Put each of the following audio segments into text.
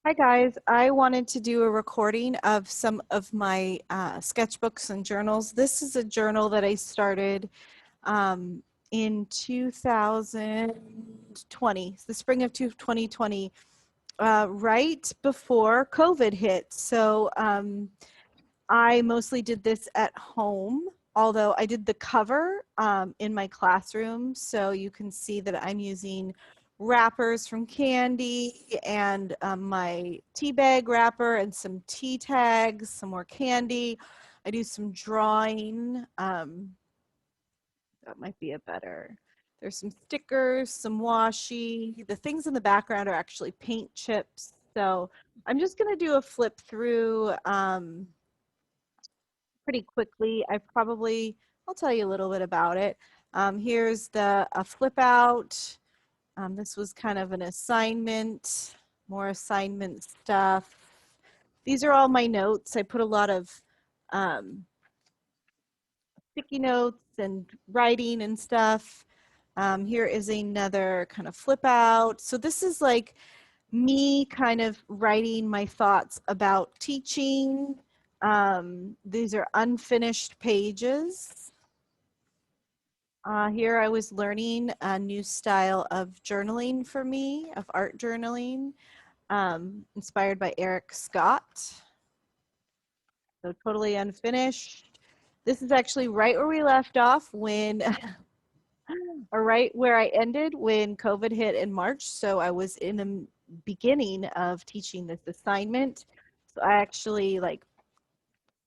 Hi guys, I wanted to do a recording of some of my sketchbooks and journals. This is a journal that I started in 2020, the spring of 2020, right before COVID hit. So I mostly did this at home, although I did the cover in my classroom. So you can see that I'm using wrappers from Candy and my tea bag wrapper and some tea tags, some more candy. I do some drawing. That might be a better. There's some stickers, some washi. The things in the background are actually paint chips. So I'm just going to do a flip through pretty quickly. I'll tell you a little bit about it. Here's a flip out. This was kind of an assignment, more assignment stuff. These are all my notes. I put a lot of sticky notes and writing and stuff. Here is another kind of flip out. So this is like me kind of writing my thoughts about teaching. These are unfinished pages. Here I was learning a new style of journaling for me, of art journaling, inspired by Eric Scott. So totally unfinished. This is actually right where we left off when, or right where I ended when COVID hit in March. So I was in the beginning of teaching this assignment. So I actually like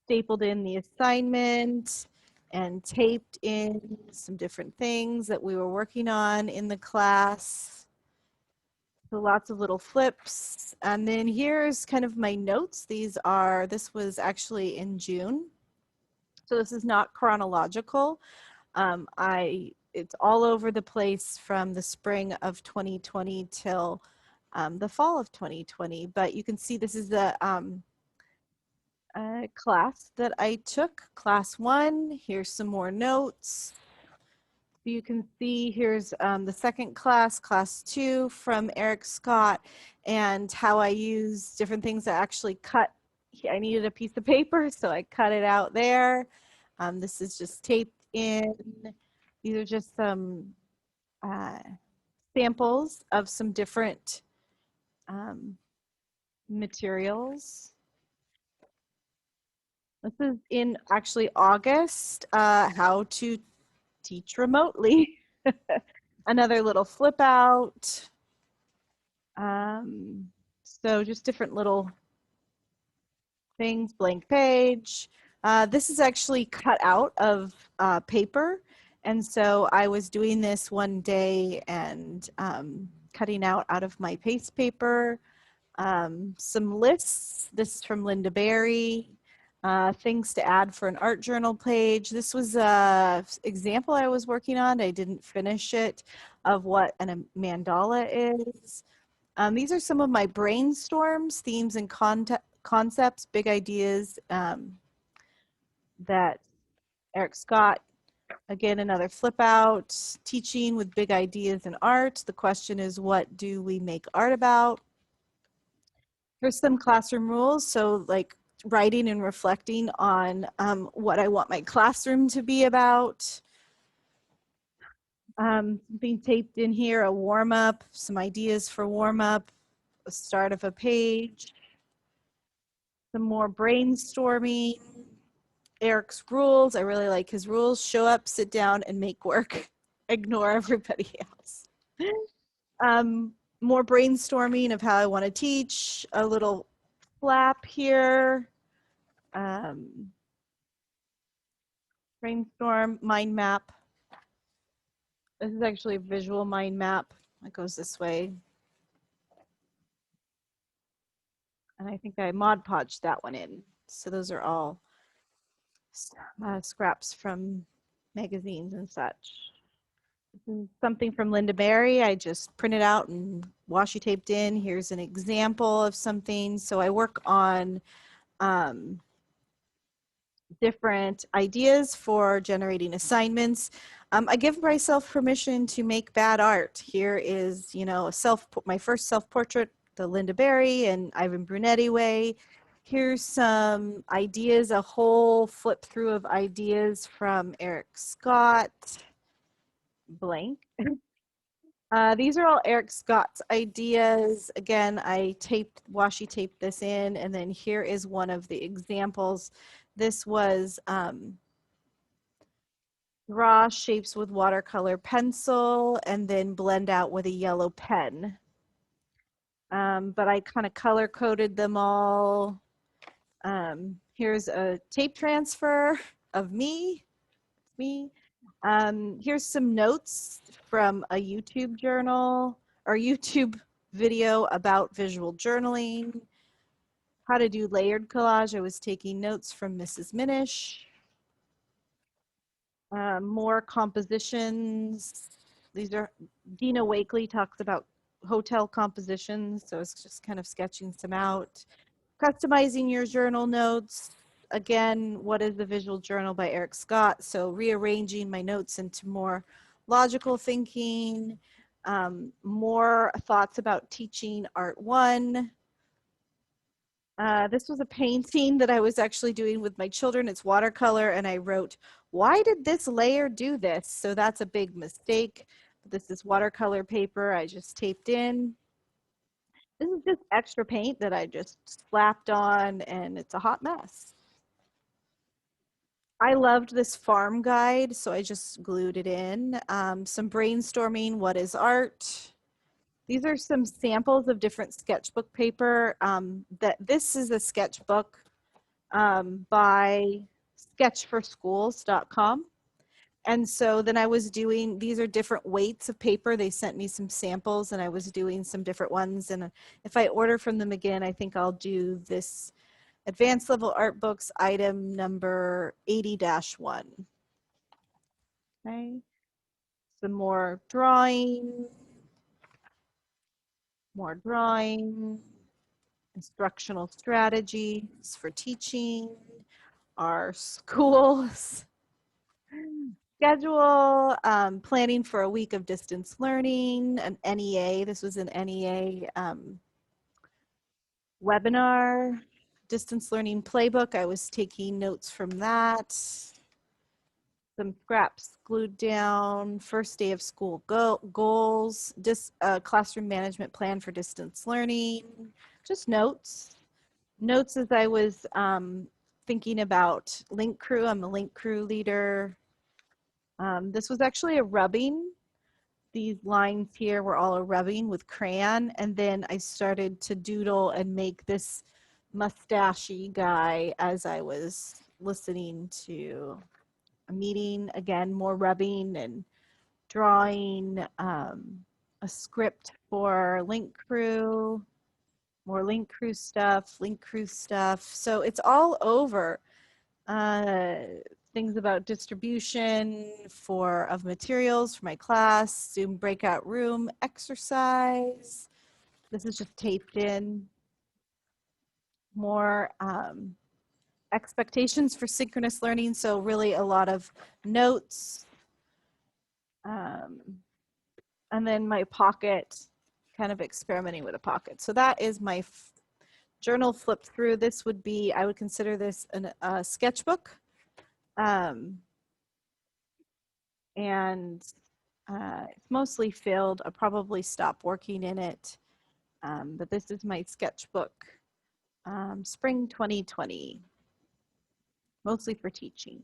stapled in the assignment and taped in some different things that we were working on in the class. So lots of little flips. And then here's kind of my notes. This was actually in June. So this is not chronological. It's all over the place from the spring of 2020 till the fall of 2020. But you can see this is the class that I took, class 1. Here's some more notes. You can see here's the second class, class 2 from Eric Scott, and how I use different things. I actually I needed a piece of paper, so I cut it out there. This is just taped in. These are just some samples of some different materials. This is in actually August, how to teach remotely. Another little flip out. So just different little things, blank page. This is actually cut out of paper. And so I was doing this one day and cutting out of my paste paper. Some lists. This is from Linda Berry. Things to add for an art journal page. This was an example I was working on. I didn't finish it, of what a mandala is. These are some of my brainstorms, themes and concepts, big ideas that Eric Scott, again, another flip out, teaching with big ideas in art. The question is, what do we make art about? Here's some classroom rules. So like writing and reflecting on what I want my classroom to be about. Being taped in here, a warm up, some ideas for warm up, a start of a page, some more brainstorming. Eric's rules, I really like his rules. Show up, sit down, and make work. Ignore everybody else. More brainstorming of how I want to teach, a little flap here. Brainstorm, mind map. This is actually a visual mind map. It goes this way. And I think I Mod Podged that one in. So those are all scraps from magazines and such. Something from Linda Berry, I just printed out and washi taped in. Here's an example of something. So I work on different ideas for generating assignments. I give myself permission to make bad art. Here is, you know, my first self-portrait the Linda Berry and Ivan Brunetti way. Here's some ideas, a whole flip through of ideas from Eric Scott. Blank. These are all Eric Scott's ideas. Again, I washi taped this in, and then here is one of the examples. This was draw shapes with watercolor pencil and then blend out with a yellow pen. But I kind of color coded them all. Here's a tape transfer of me. Here's some notes from a YouTube journal or YouTube video about visual journaling. How to do layered collage. I was taking notes from Mrs. Minish. More compositions. These are, Dina Wakely talks about hotel compositions, so it's just kind of sketching some out. Customizing your journal notes. Again, what is the visual journal by Eric Scott? So rearranging my notes into more logical thinking, more thoughts about teaching art one. This was a painting that I was actually doing with my children. It's watercolor, and I wrote, why did this layer do this? So that's a big mistake. This is watercolor paper I just taped in. This is just extra paint that I just slapped on, and it's a hot mess. I loved this farm guide, so I just glued it in. Some brainstorming, what is art? These are some samples of different sketchbook paper. This is a sketchbook by sketchforschools.com. And so then I was doing, these are different weights of paper. They sent me some samples and I was doing some different ones. And if I order from them again, I think I'll do this advanced level art books item number 80-1. Okay. Some more drawing, instructional strategies for teaching, our schools schedule, planning for a week of distance learning, an NEA. This was an NEA webinar, distance learning playbook. I was taking notes from that. Some scraps glued down, first day of school goals, classroom management plan for distance learning, just notes. Notes as I was thinking about link crew. I'm a link crew leader. This was actually a rubbing. These lines here were all a rubbing with crayon, and then I started to doodle and make this mustachy guy as I was listening to a meeting. Again, more rubbing and drawing, a script for link crew, more link crew stuff. So it's all over. Things about distribution of materials for my class, Zoom breakout room exercise. This is just taped in. More expectations for synchronous learning. So really a lot of notes. And then my pocket, kind of experimenting with a pocket. So that is my journal flip through. This would be, I would consider this a sketchbook. And it's mostly filled. I'll probably stop working in it. But this is my sketchbook, spring 2020, mostly for teaching.